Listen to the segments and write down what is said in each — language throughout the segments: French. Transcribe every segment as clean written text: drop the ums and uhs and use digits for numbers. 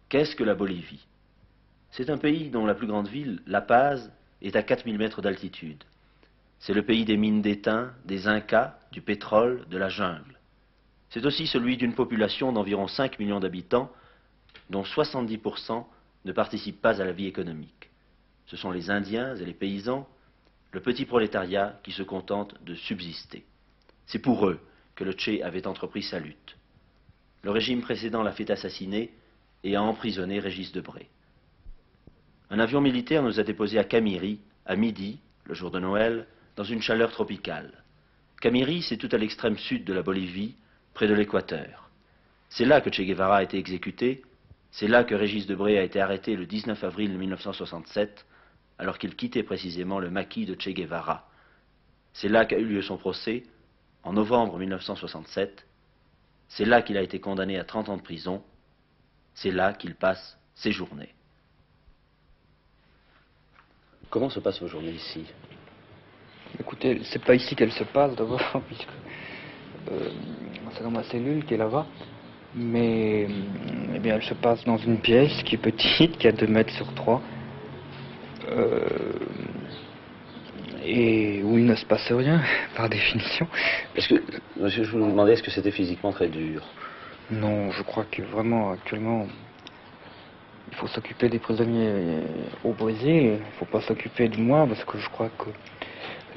Qu'est-ce que la Bolivie? C'est un pays dont la plus grande ville, La Paz, est à 4000 mètres d'altitude. C'est le pays des mines d'étain, des Incas, du pétrole, de la jungle. C'est aussi celui d'une population d'environ 5 millions d'habitants, dont 70% ne participent pas à la vie économique. Ce sont les Indiens et les paysans, le petit prolétariat qui se contente de subsister. C'est pour eux que le Che avait entrepris sa lutte. Le régime précédent l'a fait assassiner et a emprisonné Régis Debray. Un avion militaire nous a déposés à Camiri, à midi, le jour de Noël, dans une chaleur tropicale. Camiri, c'est tout à l'extrême sud de la Bolivie, près de l'équateur. C'est là que Che Guevara a été exécuté, c'est là que Régis Debray a été arrêté le 19 avril 1967, alors qu'il quittait précisément le maquis de Che Guevara. C'est là qu'a eu lieu son procès, en novembre 1967. C'est là qu'il a été condamné à 30 ans de prison. C'est là qu'il passe ses journées. Comment se passent vos journées ici? Écoutez, c'est pas ici qu'elle se passe d'abord, puisque c'est dans ma cellule qui est là-bas. Mais eh bien, elle se passe dans une pièce qui est petite, qui a 2 mètres sur 3. Et où il ne se passe rien, par définition. Est-ce que, monsieur, je vous demandais, est-ce que c'était physiquement très dur? Non, je crois que vraiment, actuellement, il faut s'occuper des prisonniers au Brésil. Il ne faut pas s'occuper de moi, parce que je crois que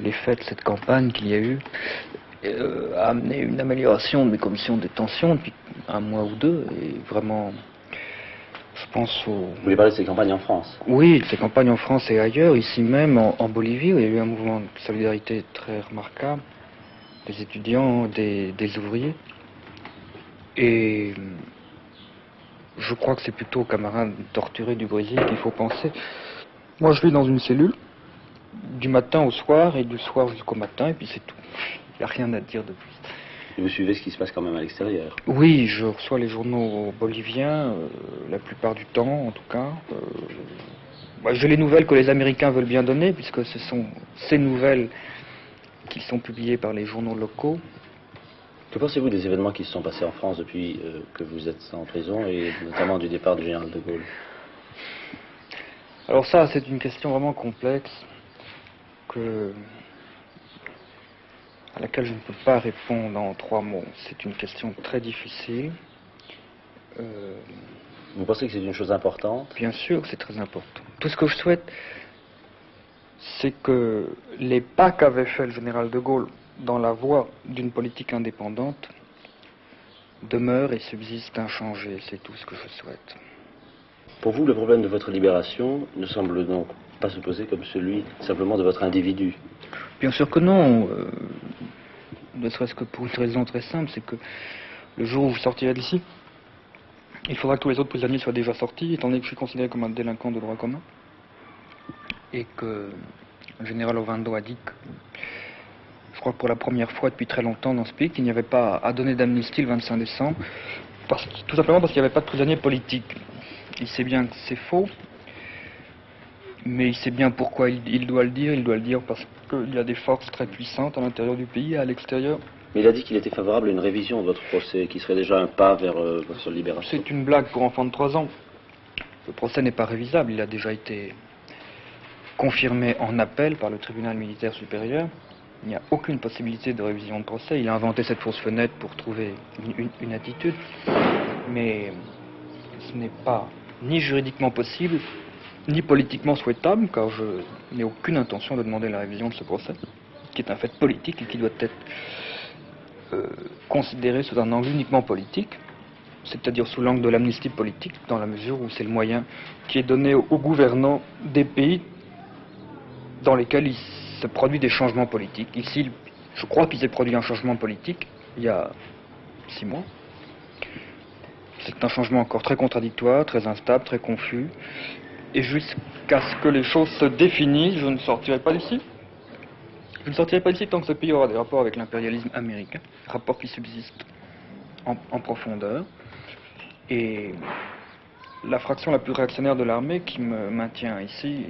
l'effet de cette campagne qu'il y a eu a amené une amélioration de mes conditions de détention depuis 1 mois ou 2. Et vraiment, je pense au... Vous voulez parler de ces campagnes en France? Oui, de ces campagnes en France et ailleurs, ici même en Bolivie, où il y a eu un mouvement de solidarité très remarquable, des étudiants, des ouvriers. Et je crois que c'est plutôt aux camarades torturés du Brésil qu'il faut penser. Moi, je vis dans une cellule, du matin au soir, et du soir jusqu'au matin, et puis c'est tout. Il n'y a rien à dire de plus. Et vous suivez ce qui se passe quand même à l'extérieur? Oui, je reçois les journaux boliviens, la plupart du temps, en tout cas. J'ai les nouvelles que les Américains veulent bien donner, puisque ce sont ces nouvelles qui sont publiées par les journaux locaux. Que pensez-vous des événements qui se sont passés en France depuis que vous êtes en prison, et notamment du départ du général de Gaulle? Alors ça, c'est une question vraiment complexe, à laquelle je ne peux pas répondre en 3 mots. C'est une question très difficile. Vous pensez que c'est une chose importante? Bien sûr, c'est très important. Tout ce que je souhaite, c'est que les pas qu'avait fait le général de Gaulle dans la voie d'une politique indépendante demeurent et subsistent inchangés. C'est tout ce que je souhaite. Pour vous, le problème de votre libération ne semble donc pas se poser comme celui simplement de votre individu? Bien sûr que non. Ne serait-ce que pour une raison très simple, c'est que le jour où je sortirai d'ici, il faudra que tous les autres prisonniers soient déjà sortis, étant donné que je suis considéré comme un délinquant de droit commun. Et que le général Ovando a dit que, je crois que pour la première fois depuis très longtemps dans ce pays, qu'il n'y avait pas à donner d'amnistie le 25 décembre, tout simplement parce qu'il n'y avait pas de prisonniers politiques. Il sait bien que c'est faux, mais il sait bien pourquoi il doit le dire. Il doit le dire parce qu'il y a des forces très puissantes à l'intérieur du pays et à l'extérieur. Mais il a dit qu'il était favorable à une révision de votre procès, qui serait déjà un pas vers votre libération. C'est une blague pour enfants de 3 ans. Le procès n'est pas révisable, il a déjà été confirmé en appel par le tribunal militaire supérieur. Il n'y a aucune possibilité de révision de procès. Il a inventé cette fausse fenêtre pour trouver une attitude. Mais ce n'est pas ni juridiquement possible, ni politiquement souhaitable, car je n'ai aucune intention de demander la révision de ce procès, qui est un fait politique et qui doit être considéré sous un angle uniquement politique, c'est-à-dire sous l'angle de l'amnistie politique, dans la mesure où c'est le moyen qui est donné aux gouvernants des pays dans lesquels il se produit des changements politiques. Ici, je crois qu'il s'est produit un changement politique il y a 6 mois. C'est un changement encore très contradictoire, très instable, très confus. Et jusqu'à ce que les choses se définissent, je ne sortirai pas d'ici. Je ne sortirai pas d'ici tant que ce pays aura des rapports avec l'impérialisme américain, rapports qui subsistent en profondeur. Et la fraction la plus réactionnaire de l'armée qui me maintient ici,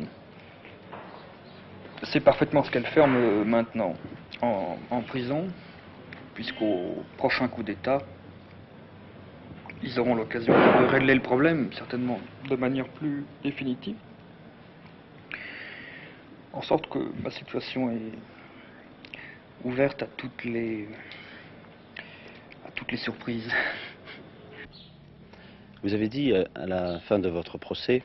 c'est parfaitement ce qu'elle fait en me maintenant en prison, puisqu'au prochain coup d'État, ils auront l'occasion de régler le problème, certainement de manière plus définitive. En sorte que ma situation est ouverte à toutes les surprises. Vous avez dit à la fin de votre procès,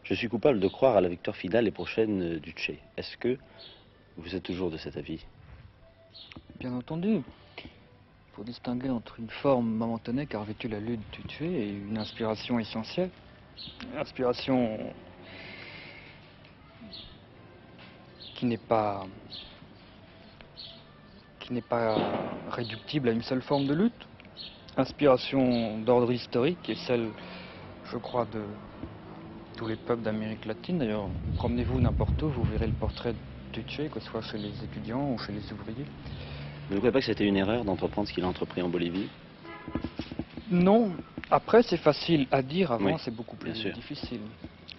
je suis coupable de croire à la victoire finale et prochaine du Tché. Est-ce que vous êtes toujours de cet avis? Bien entendu. Il faut distinguer entre une forme momentanée qu'a revêtue la lutte du Tché et une inspiration essentielle. Une inspiration qui n'est pas réductible à une seule forme de lutte. Inspiration d'ordre historique et celle, je crois, de tous les peuples d'Amérique latine. D'ailleurs, promenez-vous n'importe où, vous verrez le portrait du Tché, que ce soit chez les étudiants ou chez les ouvriers. Vous ne croyez pas que c'était une erreur d'entreprendre ce qu'il a entrepris en Bolivie? Non. Après, c'est facile à dire, avant, Oui, c'est beaucoup plus bien sûr. difficile.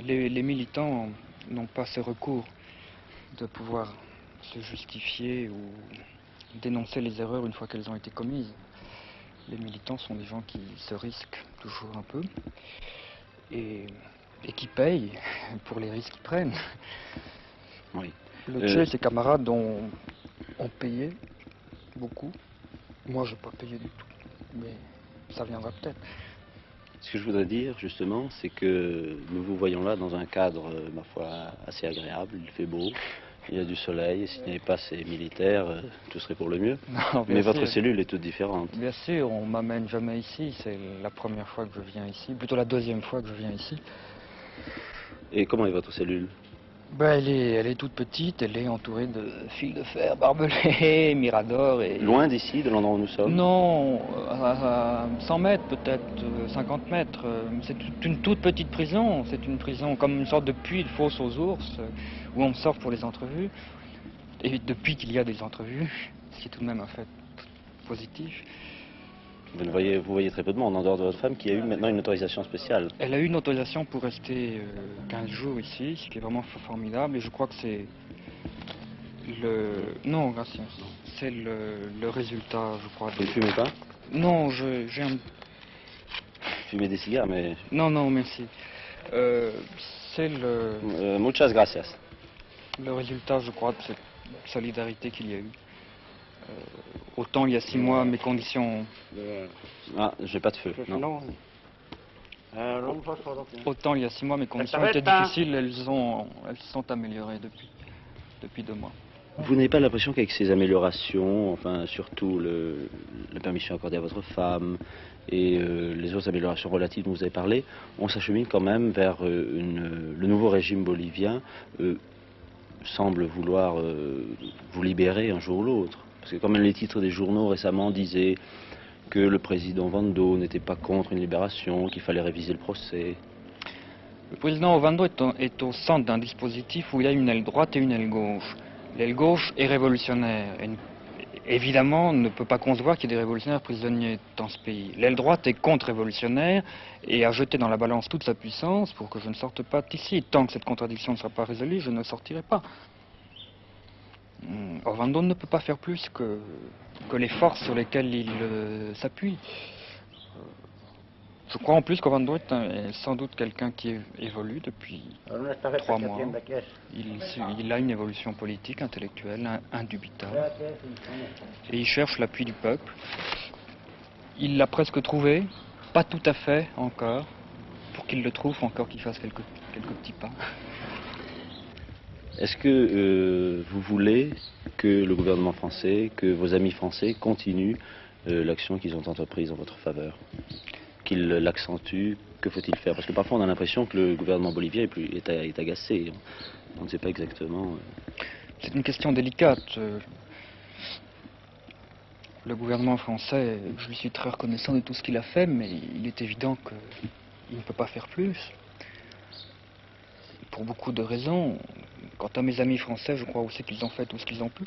Les militants n'ont pas ce recours de pouvoir se justifier ou dénoncer les erreurs une fois qu'elles ont été commises. Les militants sont des gens qui se risquent toujours un peu et qui payent pour les risques qu'ils prennent. Oui. Le Tché et ses camarades ont payé beaucoup. Moi, je n'ai pas payé du tout, mais ça viendra peut-être. Ce que je voudrais dire, justement, c'est que nous vous voyons là dans un cadre, ma foi, assez agréable. Il fait beau, il y a du soleil, et si ce n'est pas ces militaires, tout serait pour le mieux. Non, Mais votre sûr. cellule est toute différente. Bien sûr, on m'amène jamais ici. C'est la première fois que je viens ici, plutôt la deuxième fois que je viens ici. Et comment est votre cellule? Ben, elle est toute petite, elle est entourée de fils de fer barbelés, miradors et... Loin d'ici, de l'endroit où nous sommes? Non, à 100 mètres peut-être, 50 mètres. C'est une toute petite prison. C'est une prison comme une sorte de puits de fosse aux ours, où on me sort pour les entrevues. Et depuis qu'il y a des entrevues, ce qui est tout de même un fait positif. Vous voyez très peu de monde, en dehors de votre femme, qui a eu maintenant une autorisation spéciale. Elle a eu une autorisation pour rester 15 jours ici, ce qui est vraiment formidable. Et je crois que c'est le... Non, gracias. C'est le résultat, je crois. Vous ne fumez pas? Non, j'ai un... Fumez des cigares, mais... Non, non, merci. C'est le muchas gracias. résultat, je crois, de cette solidarité qu'il y a eu. Autant il y a 6 mois, mes conditions... Ah, j'ai pas de feu, non. Autant il y a 6 mois, mes conditions étaient difficiles, elles se sont améliorées depuis 2 mois. Vous n'avez pas l'impression qu'avec ces améliorations, enfin surtout la permission accordée à votre femme et les autres améliorations relatives dont vous avez parlé, on s'achemine quand même vers le nouveau régime bolivien semble vouloir vous libérer un jour ou l'autre? Parce que quand même les titres des journaux récemment disaient que le président Ovando n'était pas contre une libération, qu'il fallait réviser le procès. Le président Ovando est au centre d'un dispositif où il y a une aile droite et une aile gauche. L'aile gauche est révolutionnaire et évidemment ne peut pas concevoir qu'il y ait des révolutionnaires prisonniers dans ce pays. L'aile droite est contre-révolutionnaire et a jeté dans la balance toute sa puissance pour que je ne sorte pas d'ici. Tant que cette contradiction ne sera pas résolue, je ne sortirai pas. Ovando ne peut pas faire plus que les forces sur lesquelles il s'appuie. Je crois en plus qu'Ovando est sans doute quelqu'un qui évolue depuis 3 mois. Il a une évolution politique, intellectuelle, indubitable. Et il cherche l'appui du peuple. Il l'a presque trouvé, pas tout à fait encore. Pour qu'il le trouve, encore qu'il fasse quelques petits pas. Est-ce que vous voulez que le gouvernement français, que vos amis français continuent l'action qu'ils ont entreprise en votre faveur? Qu'ils l'accentuent? Que faut-il faire? Parce que parfois on a l'impression que le gouvernement bolivien est agacé. On ne sait pas exactement. C'est une question délicate. Le gouvernement français, je lui suis très reconnaissant de tout ce qu'il a fait, mais il est évident qu'il ne peut pas faire plus. Pour beaucoup de raisons. Quant à mes amis français, je crois aussi qu'ils ont fait tout ce qu'ils ont pu.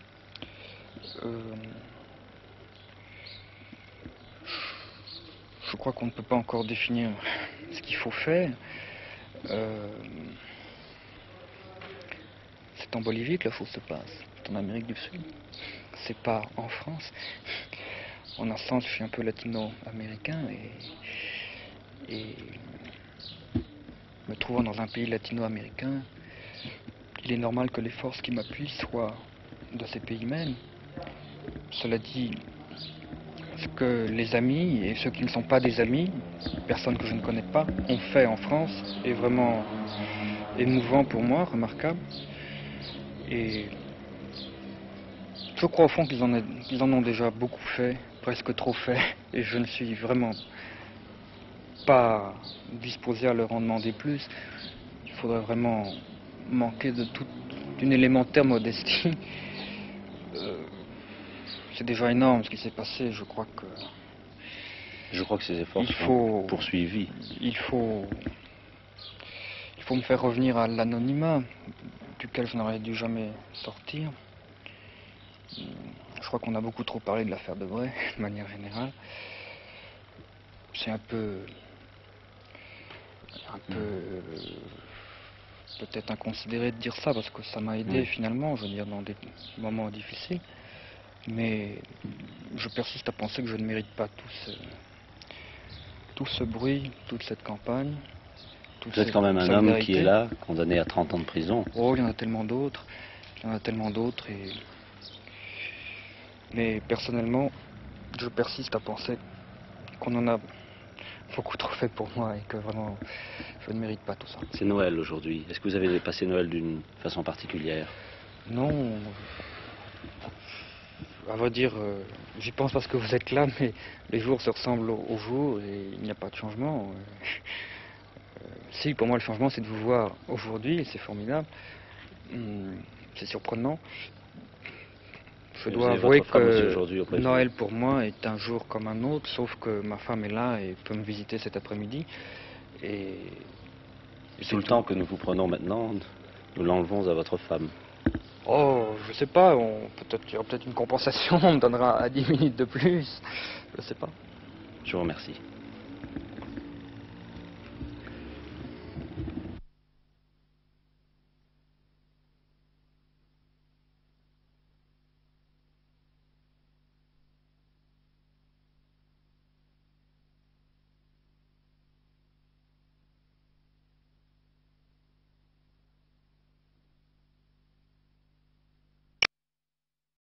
Je crois qu'on ne peut pas encore définir ce qu'il faut faire. C'est en Bolivie que la chose se passe. C'est en Amérique du Sud. C'est pas en France. En un sens, je suis un peu latino-américain et me trouvant dans un pays latino-américain, il est normal que les forces qui m'appuient soient de ces pays mêmes. Cela dit, ce que les amis et ceux qui ne sont pas des amis, personnes que je ne connais pas, ont fait en France est vraiment émouvant pour moi, remarquable. Et je crois au fond qu'ils en ont déjà beaucoup fait, presque trop fait, et je ne suis vraiment pas disposé à leur en demander plus. Il faudrait vraiment manquer d'une élémentaire modestie. C'est déjà énorme ce qui s'est passé, je crois que... Je crois que ces efforts sont poursuivis. Il faut me faire revenir à l'anonymat, duquel je n'aurais dû jamais sortir. Je crois qu'on a beaucoup trop parlé de l'affaire Debré, de manière générale. C'est un peu peut-être inconsidéré de dire ça, parce que ça m'a aidé finalement, je veux dire, dans des moments difficiles. Mais je persiste à penser que je ne mérite pas tout ce bruit, toute cette campagne. Vous êtes quand même un homme qui est là, condamné à 30 ans de prison. Oh, il y en a tellement d'autres. Mais personnellement, je persiste à penser qu'on en a beaucoup trop fait pour moi et que vraiment, je ne mérite pas tout ça. C'est Noël aujourd'hui. Est-ce que vous avez passé Noël d'une façon particulière? Non. À vrai dire, j'y pense parce que vous êtes là, mais les jours se ressemblent aux jours et il n'y a pas de changement. Si, pour moi, le changement, c'est de vous voir aujourd'hui et c'est formidable. C'est surprenant. Je dois avouer que Noël, pour moi, est un jour comme un autre, sauf que ma femme est là et peut me visiter cet après-midi. Et tout le temps que nous vous prenons maintenant, nous l'enlevons à votre femme. Oh, je sais pas, il y aura peut-être une compensation, on me donnera 10 minutes de plus, je sais pas. Je vous remercie.